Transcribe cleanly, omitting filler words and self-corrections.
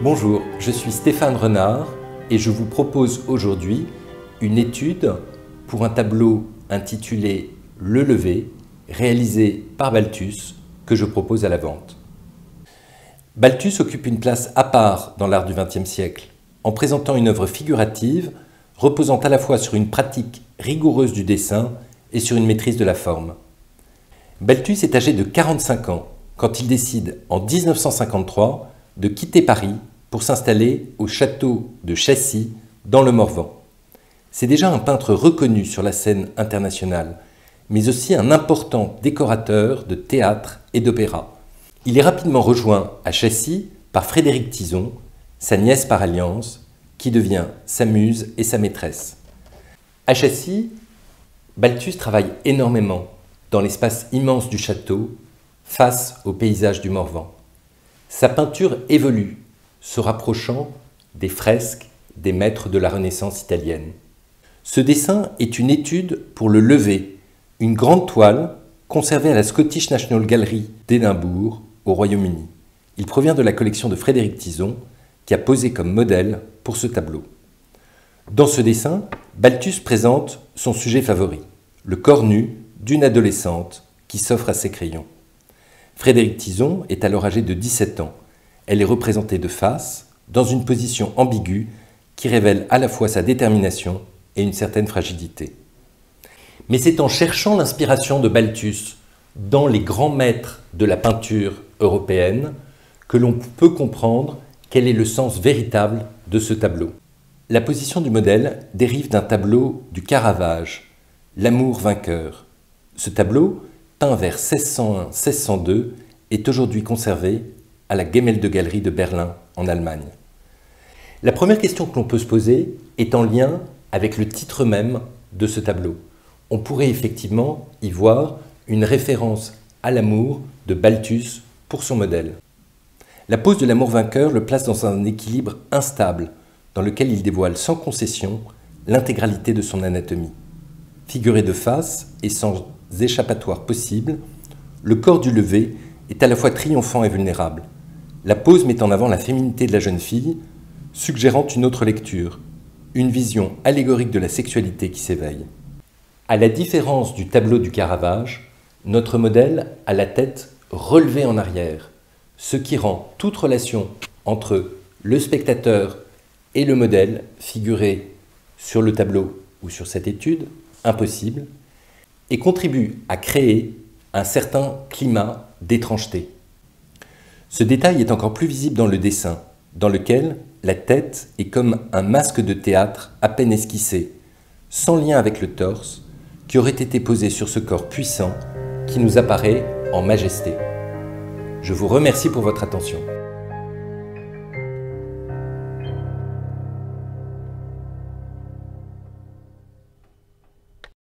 Bonjour, je suis Stéphane Renard et je vous propose aujourd'hui une étude pour un tableau intitulé Le Lever, réalisé par Balthus, que je propose à la vente. Balthus occupe une place à part dans l'art du XXe siècle, en présentant une œuvre figurative reposant à la fois sur une pratique rigoureuse du dessin et sur une maîtrise de la forme. Balthus est âgé de 45 ans quand il décide en 1953 de quitter Paris pour s'installer au château de Chessy dans le Morvan. C'est déjà un peintre reconnu sur la scène internationale, mais aussi un important décorateur de théâtre et d'opéra. Il est rapidement rejoint à Chessy par Frédéric Tison, sa nièce par alliance, qui devient sa muse et sa maîtresse. À Chessy, Balthus travaille énormément dans l'espace immense du château, face au paysage du Morvan. Sa peinture évolue, se rapprochant des fresques des maîtres de la Renaissance italienne. Ce dessin est une étude pour Le Lever, une grande toile conservée à la Scottish National Gallery d'Édimbourg, au Royaume-Uni. Il provient de la collection de Frédéric Tison, qui a posé comme modèle pour ce tableau. Dans ce dessin, Balthus présente son sujet favori, le corps nu d'une adolescente qui s'offre à ses crayons. Frédéric Tison est alors âgée de 17 ans. Elle est représentée de face, dans une position ambiguë qui révèle à la fois sa détermination et une certaine fragilité. Mais c'est en cherchant l'inspiration de Balthus dans les grands maîtres de la peinture européenne que l'on peut comprendre quel est le sens véritable de ce tableau. La position du modèle dérive d'un tableau du Caravage, L'amour vainqueur. Ce tableau, peint vers 1601-1602, est aujourd'hui conservé à la Gemäldegalerie de Berlin, en Allemagne. La première question que l'on peut se poser est en lien avec le titre même de ce tableau. On pourrait effectivement y voir une référence à l'amour de Balthus pour son modèle. La pose de l'amour vainqueur le place dans un équilibre instable, dans lequel il dévoile sans concession l'intégralité de son anatomie. Figuré de face et sans échappatoire possible, le corps du lever est à la fois triomphant et vulnérable. La pose met en avant la féminité de la jeune fille, suggérant une autre lecture, une vision allégorique de la sexualité qui s'éveille. À la différence du tableau du Caravage, notre modèle a la tête relevée en arrière, ce qui rend toute relation entre le spectateur et le modèle figuré sur le tableau ou sur cette étude impossible et contribue à créer un certain climat d'étrangeté. Ce détail est encore plus visible dans le dessin, dans lequel la tête est comme un masque de théâtre à peine esquissé, sans lien avec le torse, qui aurait été posé sur ce corps puissant qui nous apparaît en majesté. Je vous remercie pour votre attention.